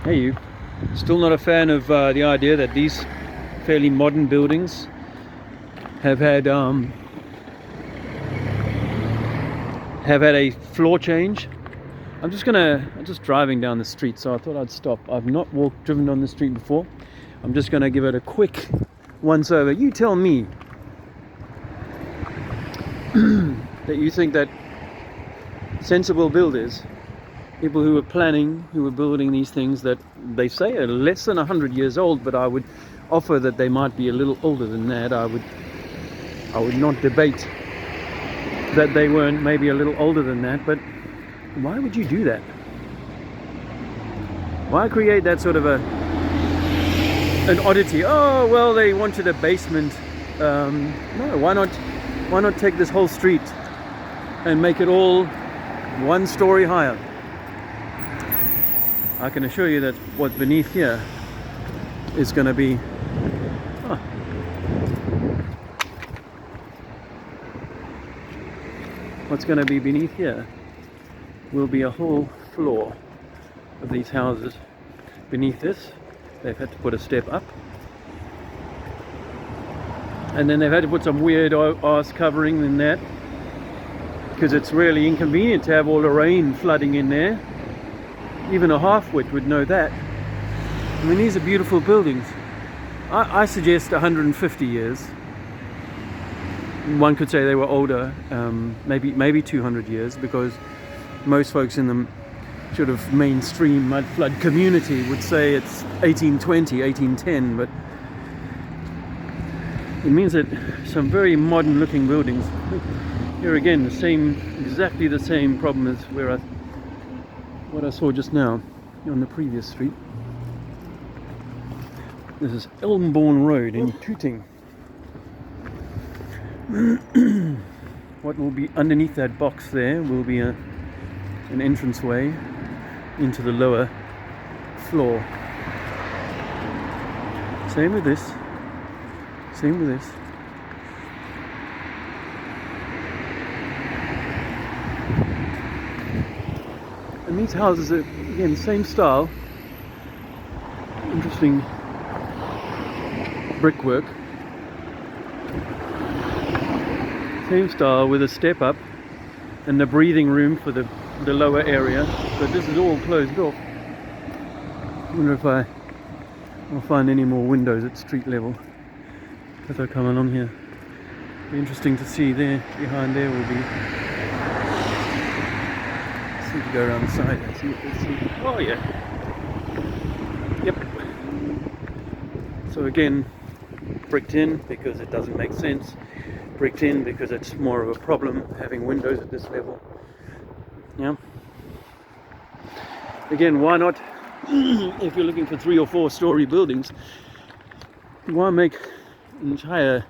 Hey, you. Still not a fan of the idea that these fairly modern buildings have had a floor change. I'm just driving down the street, so I thought I'd stop. I've not driven on the street before. I'm just gonna give it a quick once over. You tell me that you think that sensible builders, people who were planning, who were building these things that they say are less than 100 years old, but I would offer that they might be a little older than that. I would not debate that they weren't maybe a little older than that, but why would you do that? Why create that sort of an oddity? Oh, well, they wanted a basement. No, why not take this whole street and make it all one story higher? I can assure you that what's beneath here is going to be what's going to be beneath here will be a whole floor of these houses. Beneath this, they've had to put a step up, and then they've had to put some weird arse covering in that, because it's really inconvenient to have all the rain flooding in there. Even a half-wit would know that. I mean, these are beautiful buildings. I suggest 150 years. One could say they were older, maybe 200 years, because most folks in the sort of mainstream mud flood community would say it's 1820, 1810, but it means that some very modern looking buildings. Here again, exactly the same problem as what I saw just now on the previous street. This is Elmbourne Road in Tooting. What will be underneath that box there will be an entranceway into the lower floor. Same with this. And these houses are, again, same style. Interesting brickwork. Same style with a step up and the breathing room for the lower area. But this is all closed off. I wonder if I'll find any more windows at street level as I come along here. Be interesting to see there. Behind there will be. See if we go around the side and see what they see. Oh yeah. Yep. So again, bricked in because it doesn't make sense. Bricked in because it's more of a problem having windows at this level. Yeah. Again, why not? If you're looking for 3 or 4 story buildings, why make an entire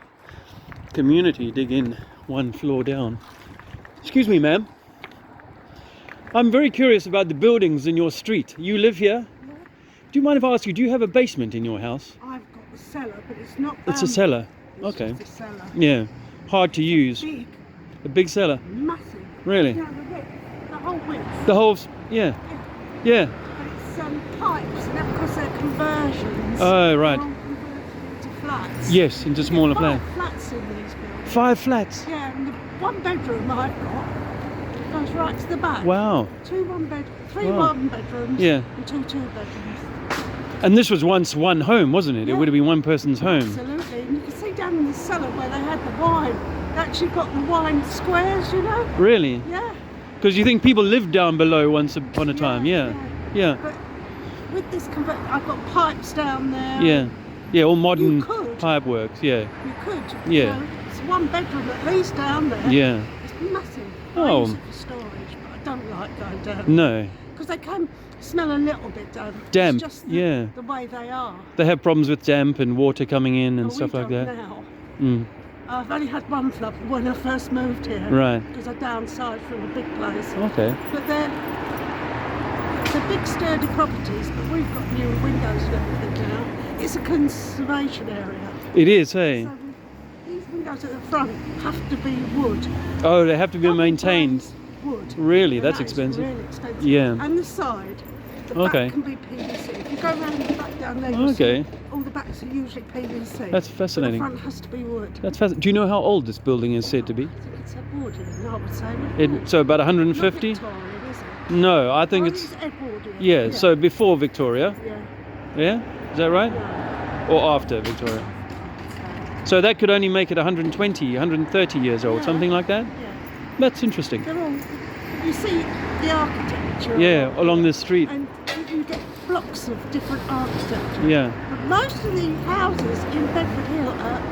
community dig in one floor down? Excuse me, ma'am. I'm very curious about the buildings in your street. You live here? Yeah. Do you mind if I ask you, do you have a basement in your house? I've got a cellar, but it's not. It's a cellar. It's Okay. just a cellar. Yeah. Hard to use. Big, A big cellar. massive. Really? Yeah, the width, the whole width. The whole. Yeah. Yeah. But it's pipes, and of course they're conversions. Oh, right. They're all converted into flats. Yes, into smaller There's flats. 5 flats in these buildings. 5 flats. Yeah, and the 1 bedroom I've got goes right to the back. Wow. 3 Wow. 1 bedrooms. Yeah. And 2 bedrooms. And this was once one home, wasn't it? It Yeah. would have been one person's home. Absolutely. And you can see down in the cellar where they had the wine. They actually got the wine squares, you know. Really? Yeah. Because you think people lived down below once upon a time. Yeah. Yeah. But with this I've got pipes down there. Yeah. Yeah. All modern You could. pipe works. Yeah. You could. Yeah. You know, it's 1 bedroom at least down there. Yeah. It's massive. Oh. I use it for storage, but I don't like going down. No. Because they can smell a little bit damp. Damp, It's just yeah. the way they are. They have problems with damp and water coming in and But stuff we like don't that. Now. Mm. I've only had one flood when I first moved here. Right. Because I downsized from a big place. Okay. But they're big sturdy properties, but we've got new windows and everything now. It's a conservation area. It is, hey. So these windows at the front have to be wood. Oh, they have to be Double maintained. glazed wood. Really? And That's that is expensive. really expensive. Yeah. And the side, the Okay. back can be PVC. go around the back down there. Okay. All the backs are usually PVC. That's But the fascinating. front has to be wood. That's fascinating. Do you know how old this building is said to be? I think it's Edwardian, I would say. Wouldn't it? So about Not 150? Victorian, is it? No, I think Oh, it's Edwardian. yeah. So before Victoria, Yeah. yeah, is that right? No. Or after Victoria? So that could only make it 120, 130 years old, Yeah. something like that. Yeah. That's interesting. They're all. You see the architecture. Yeah, along this street. And you get blocks of different architecture. Yeah. But most of the houses in Bedford Hill are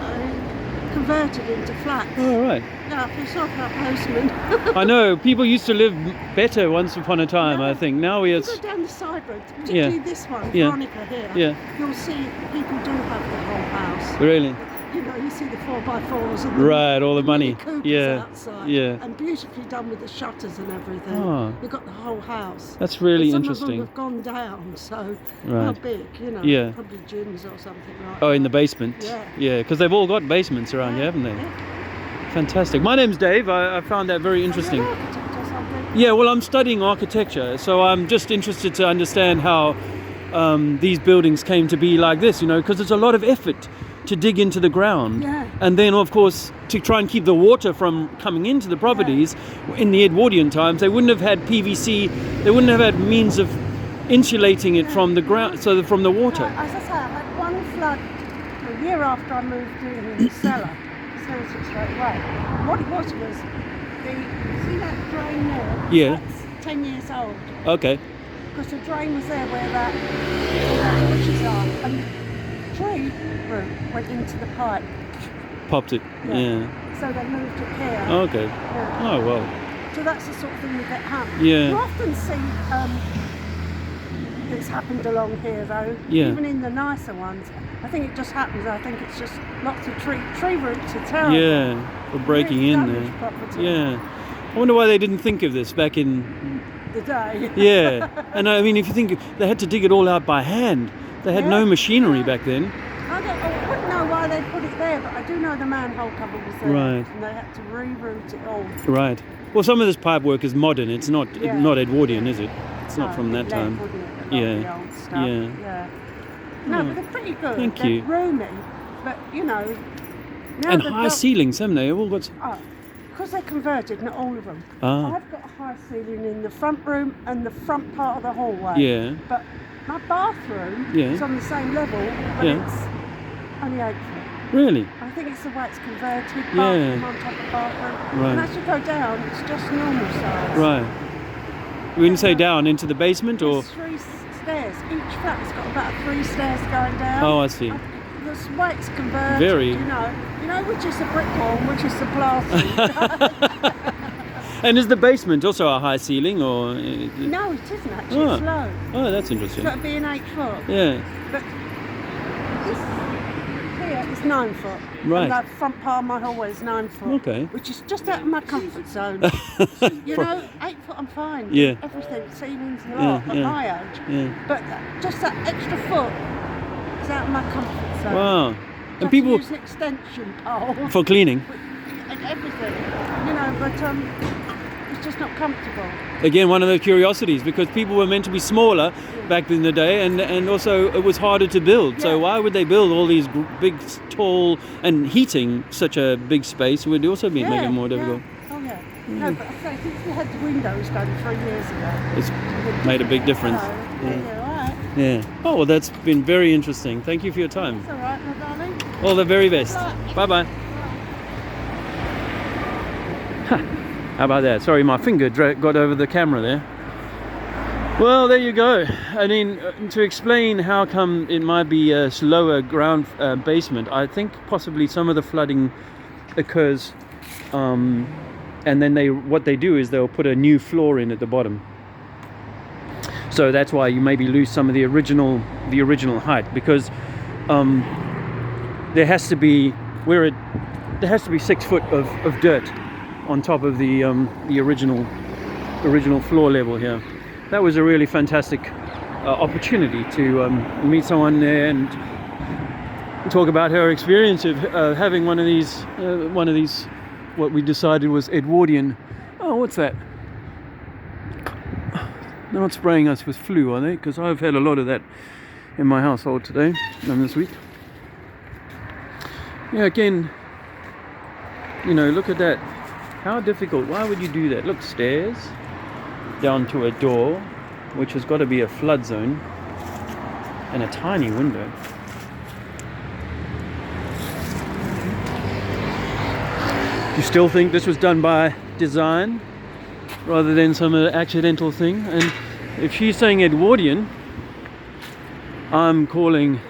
converted into flats. Oh, right. Yeah, I feel sorry for our postman. I know people used to live better once upon a time. Yeah. I think now If it's you go down the side roads, particularly this one, Yeah. Veronica here, Yeah. you'll see people do have the whole house. really You know, you see the 4x4s and right. All the money. Coopers Yeah. outside, Yeah. and beautifully done with the shutters and everything. Oh. They've got the whole house. That's really But some interesting. of them have gone down, so how Right. big, you know, Yeah. probably gyms or something like Oh, in the that. basement. Yeah. Yeah, because they've all got basements around here, haven't they? Yeah. Fantastic. My name's Dave. I found that very interesting. Are you an architect or something? Yeah, well, I'm studying architecture, so I'm just interested to understand how these buildings came to be like this, you know, because there's a lot of effort to dig into the ground. Yeah. And then, of course, to try and keep the water from coming into the properties. In the Edwardian times, they wouldn't have had PVC, they wouldn't have had means of insulating it from the ground, from the water. As I say, I had one flood a year after I moved in the cellar. Sounds it straight away. What it was see that drain there? Yeah. That's 10 years old. Okay. Because the drain was there where that bushes are. And the tree root went into the pipe. Popped it. Yeah. So they moved it here. Okay. Yeah. Oh, well. So that's the sort of thing that happens. Yeah. You often see it's happened along here though. Yeah. Even in the nicer ones. I think it just happens. I think it's just lots of tree roots are terrible. Yeah, for breaking Really in damaged there. property. Yeah. I wonder why they didn't think of this back in... The day. Yeah. And I mean, if you think, they had to dig it all out by hand. They had no Yeah. machinery back then. I wouldn't know why they put it there, but I do know the manhole cover was there. Right. And they had to reroute it all. Right. Well, some of this pipe work is modern. It's not Yeah. not Edwardian, is it? It's not No, from that lead, time. wouldn't it? A lot of the old stuff. Yeah. No, Oh. but they're pretty good. Thank they're you. roomy, but you know. Now And they've high got- ceilings, haven't they? All got... Because they're converted, not all of them. Ah. I've got a high ceiling in the front room and the front part of the hallway. Yeah. But my bathroom Yeah. is on the same level, but Yeah. it's only 8 foot. Really? I think it's the way it's converted, Yeah. bathroom on top of bathroom. Right. And as you go down, it's just normal size. Right. When you say down, into the basement or... There's 3 stairs. Each flat has got about 3 stairs going down. Oh, I see. The way it's converted, Very. you know which is the brick wall and which is the plaster. And is the basement also a high ceiling or... No, it isn't actually. Ah. It's low. Oh, that's interesting. So it'd be an 8 foot. Yeah. But this here is 9 foot. Right. And that front part of my hallway is 9 foot. Okay. Which is just out of my comfort zone. You know, 8 foot I'm fine. Yeah. Everything, ceilings and Yeah, all, at yeah. my age. Yeah. But just that extra foot is out of my comfort zone. Wow. Just And people... use an extension pole. For cleaning. And everything. You know, but it's just not comfortable. Again, one of the curiosities, because people were meant to be smaller back in the day, and also it was harder to build. So Yeah. why would they build all these big, tall, and heating such a big space would also be make it more difficult. Yeah. Oh yeah. No, but I say since we had the windows done 3 years ago, It's made a big difference. So, yeah, all right. Yeah. Oh, well, that's been very interesting. Thank you for your time. It's all right, my darling. All the very best. Bye-bye. How about that? Sorry, my finger got over the camera there. Well, there you go. I mean, to explain how come it might be a lower ground basement, I think possibly some of the flooding occurs, and then what they do is they'll put a new floor in at the bottom. So that's why you maybe lose some of the original height, because there has to be 6 foot of dirt on top of the original floor level here. That was a really fantastic opportunity to meet someone there and talk about her experience of having one of these what we decided was Edwardian. Oh, what's that? They're not spraying us with flu, are they? Because I've had a lot of that in my household today and this week. Yeah, again, you know, look at that. How difficult. Why would you do that? Look, stairs down to a door, which has got to be a flood zone, and a tiny window. You still think this was done by design rather than some accidental thing? And if she's saying Edwardian, I'm calling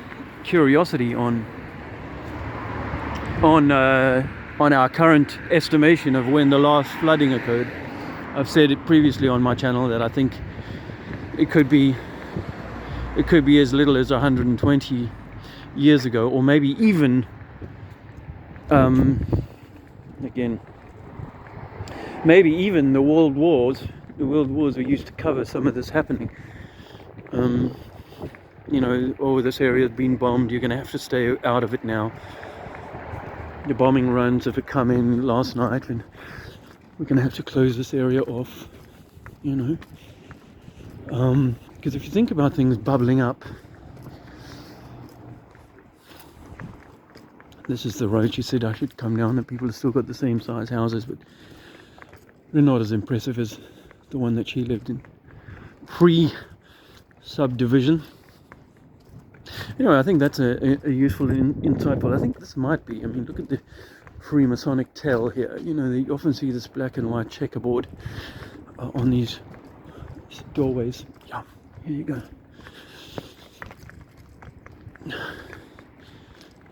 curiosity on our current estimation of when the last flooding occurred. I've said it previously on my channel that I think it could be as little as 120 years ago, or maybe even again, maybe even the world wars were used to cover some of this happening. You know, oh, this area has been bombed, you're going to have to stay out of it now. The bombing runs have come in last night, and we're going to have to close this area off, you know. Because if you think about things bubbling up, this is the road she said I should come down, and people have still got the same size houses, but they're not as impressive as the one that she lived in pre-subdivision. Anyway, I think that's a useful insightful. I think this might be, I mean, look at the Freemasonic tell here. You know, you often see this black and white checkerboard on these doorways. Yeah, here you go.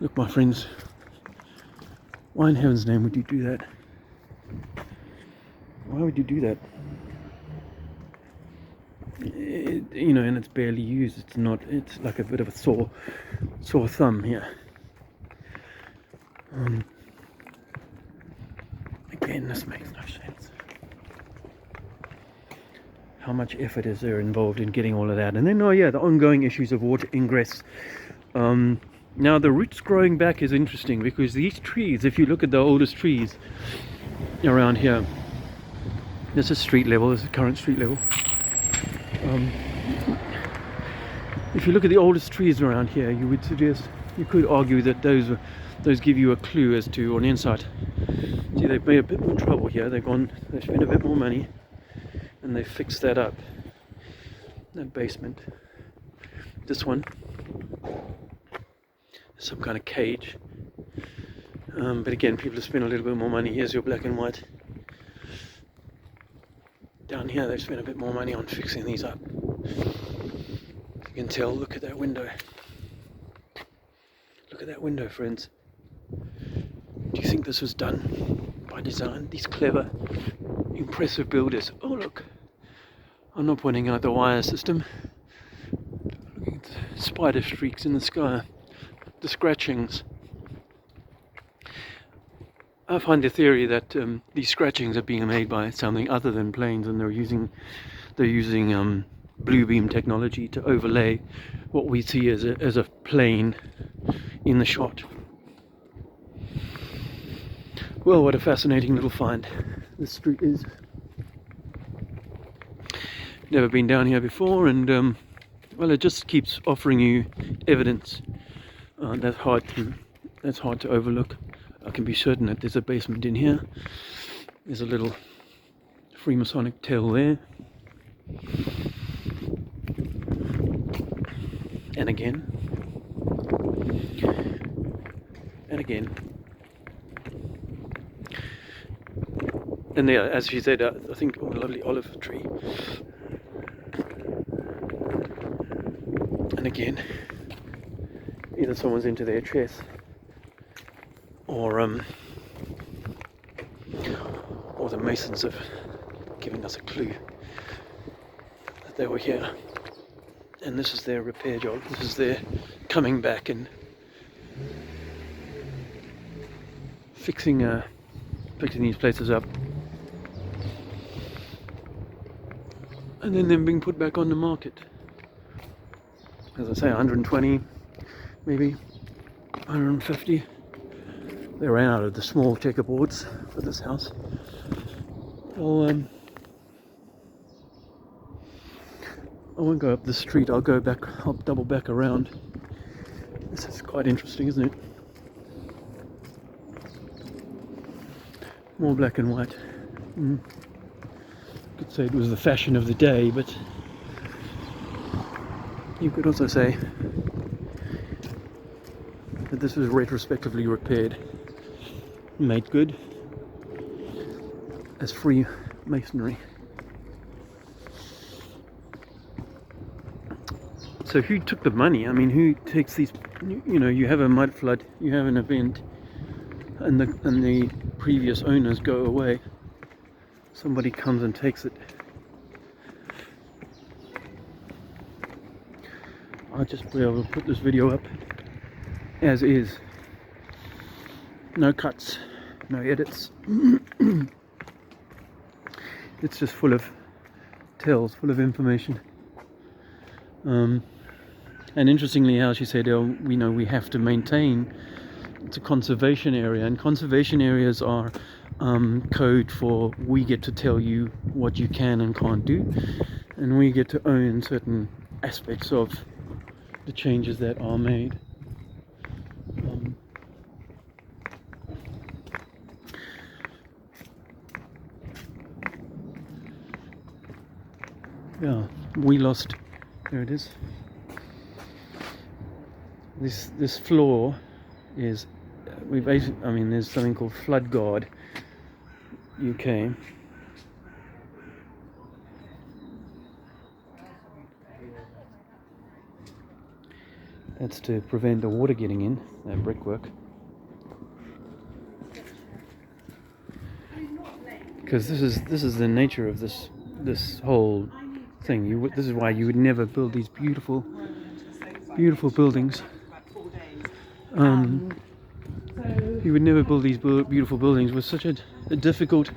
Look, my friends, why in heaven's name would you do that? Why would you do that? You know, and it's barely used. It's not. It's like a bit of a sore thumb here. Again, this makes no sense. How much effort is there involved in getting all of that? And then, oh yeah, the ongoing issues of water ingress. Now the roots growing back is interesting, because these trees, if you look at the oldest trees around here, this is street level. This is current street level. If you look at the oldest trees around here, you could argue that those give you a clue as to, or an insight. See, they've made a bit more trouble here. They've spent a bit more money, and they fixed that up. That basement. This one, some kind of cage. But again, people have spent a little bit more money. Here's your black and white. Down here, they've spent a bit more money on fixing these up. You can tell, look at that window. Look at that window, friends. Do you think this was done by design? These clever, impressive builders. Oh, look. I'm not pointing out the wire system. Look at the spider streaks in the sky. The scratchings. I find the theory that these scratchings are being made by something other than planes, and they're using blue beam technology to overlay what we see as a plane in the shot. Well, what a fascinating little find this street is. Never been down here before, and well, it just keeps offering you evidence that's hard to overlook. I can be certain that there's a basement in here. There's a little Freemasonic tell there. And again. And again. And there, as she said, I think, oh, a lovely olive tree. And again. Either someone's into their chest, or the Masons have given us a clue that they were here, and this is their repair job. This is their coming back and fixing these places up, and then them being put back on the market. As I say, 120, maybe 150. They ran out of the small checkerboards for this house. Well, I won't go up the street. I'll go back. I'll double back around. This is quite interesting, isn't it? More black and white. Could say it was the fashion of the day, but you could also say that this was retrospectively repaired, made good as free masonry. So who took the money? I mean, who takes these? You know, you have a mud flood, you have an event, and the previous owners go away. Somebody comes and takes it. I'll just be able to put this video up as is. No cuts, no edits. It's just full of tells, full of information. And interestingly, how she said, we have to maintain. It's a conservation area, and conservation areas are code for we get to tell you what you can and can't do, and we get to own certain aspects of the changes that are made. Yeah, we lost. There it is. This floor is there's something called Flood Guard UK. That's to prevent the water getting in, that brickwork. Because this is the nature of this whole thing. This is why you would never build these beautiful buildings. You would never build these beautiful buildings with such a difficult.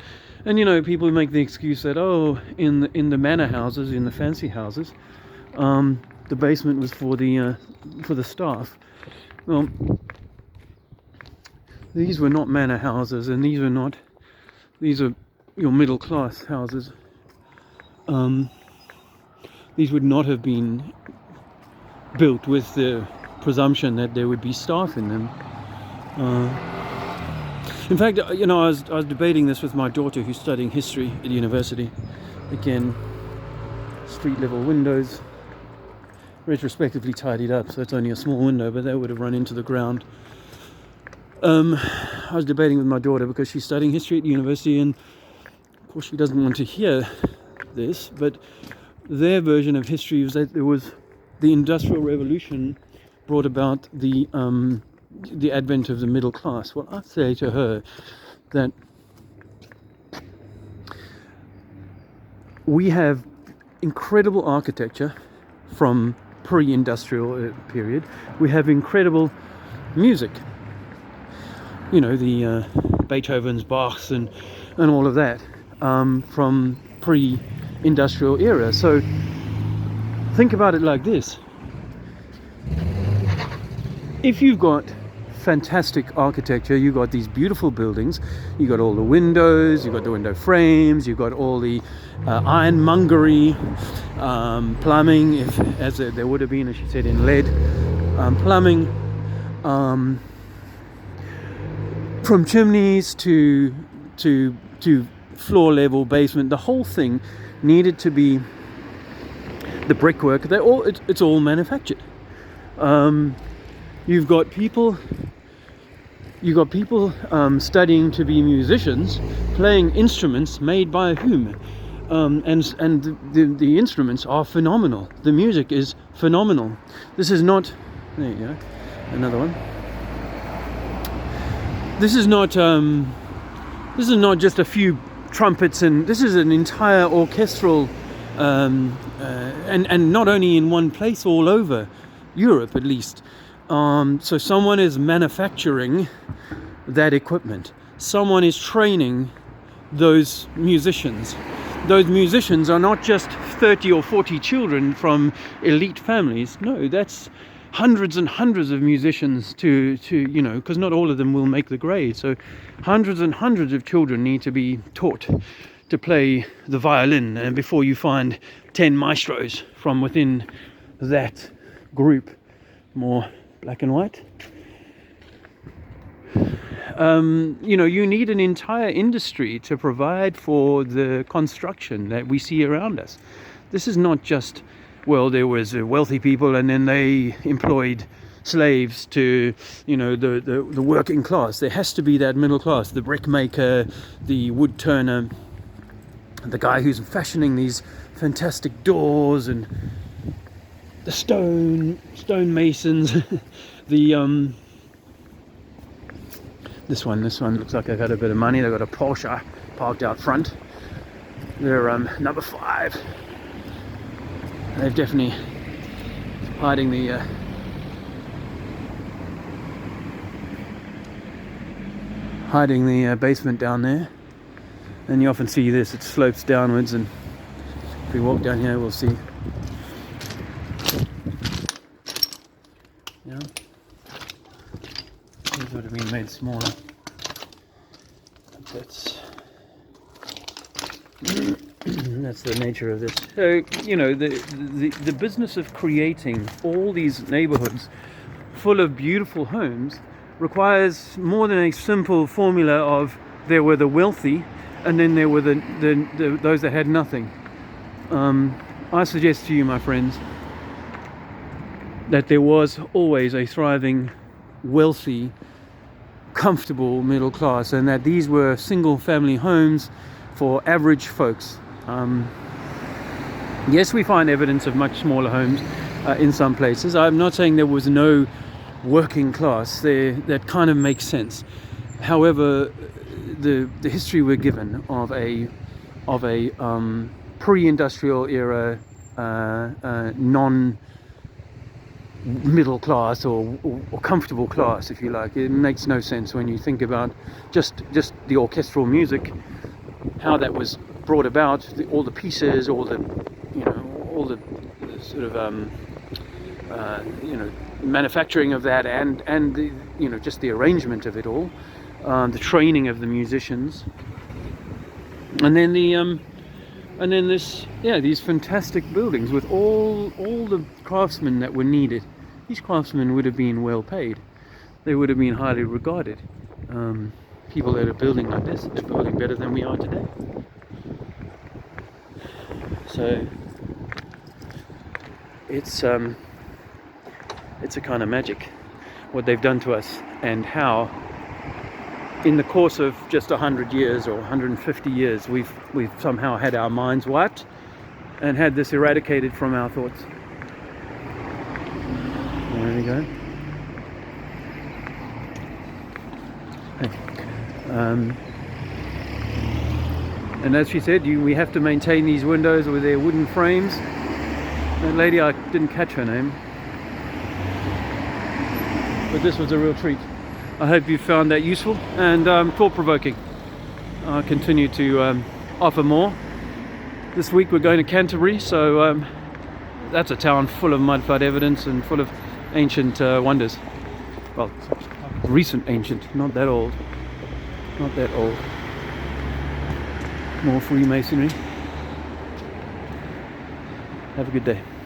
And people make the excuse that in the manor houses, in the fancy houses, the basement was for the staff. Well, these were not manor houses, and these are your middle class houses. These would not have been built with the presumption that there would be staff in them. In fact, I was debating this with my daughter, who's studying history at university. Again, street level windows, retrospectively tidied up, so it's only a small window, but that would have run into the ground. I was debating with my daughter because she's studying history at university, and of course she doesn't want to hear this, but their version of history was that there was the Industrial Revolution brought about the advent of the middle class. Well, I'd say to her that we have incredible architecture from pre-industrial period. We have incredible music. The Beethoven's, Bach's, and all of that from pre-industrial era. So think about it like this. If you've got fantastic architecture, you've got these beautiful buildings, you've got all the windows, you've got the window frames, you've got all the ironmongery, plumbing, as there would have been, as she said, in lead, plumbing, from chimneys to floor level, basement, the whole thing needed to be the brickwork. It's all manufactured. You've got people studying to be musicians, playing instruments made by whom? And the instruments are phenomenal. The music is phenomenal. This is not. There you go. Another one. This is not just a few trumpets, and this is an entire orchestral, and not only in one place, all over Europe at least. So someone is manufacturing that equipment. Someone is training those musicians. Those musicians are not just 30 or 40 children from elite families. No, that's hundreds and hundreds of musicians to because not all of them will make the grade. So hundreds and hundreds of children need to be taught to play the violin, and before you find 10 maestros from within that group, more black and white. You need an entire industry to provide for the construction that we see around us. This is not just, well, there was wealthy people and then they employed slaves to, the working class. There has to be that middle class, the brickmaker, the wood turner, the guy who's fashioning these fantastic doors, and the stone masons. This one looks like they've had a bit of money. They've got a Porsche parked out front. They're number 5. They've definitely hiding the basement down there. And you often see this, it slopes downwards, and if we walk down here we'll see. Yeah. These would have been made smaller. That's the nature of this. So, the business of creating all these neighborhoods full of beautiful homes requires more than a simple formula of there were the wealthy and then there were those that had nothing. I suggest to you, my friends, that there was always a thriving, wealthy, comfortable middle class, and that these were single family homes for average folks. Yes, we find evidence of much smaller homes in some places. I'm not saying there was no working class there. That kind of makes sense. However, the history we're given of a pre-industrial era non-middle class or comfortable class, if you like, it makes no sense when you think about just the orchestral music, how that was brought about, all the pieces, all the sort of manufacturing of that, and the, just the arrangement of it all, the training of the musicians, and then these fantastic buildings with all the craftsmen that were needed. These craftsmen would have been well paid. They would have been highly regarded. People that are building like this, they're building better than we are today. So it's a kind of magic what they've done to us, and how in the course of just 100 years or 150 years we've somehow had our minds wiped and had this eradicated from our thoughts. There we go. Hey. And as she said, we have to maintain these windows with their wooden frames. That lady, I didn't catch her name, but this was a real treat. I hope you found that useful and thought-provoking. I'll continue to offer more. This week we're going to Canterbury, so that's a town full of mud-flood evidence and full of ancient wonders. Well, recent ancient, not that old. Not that old. More Freemasonry. Have a good day.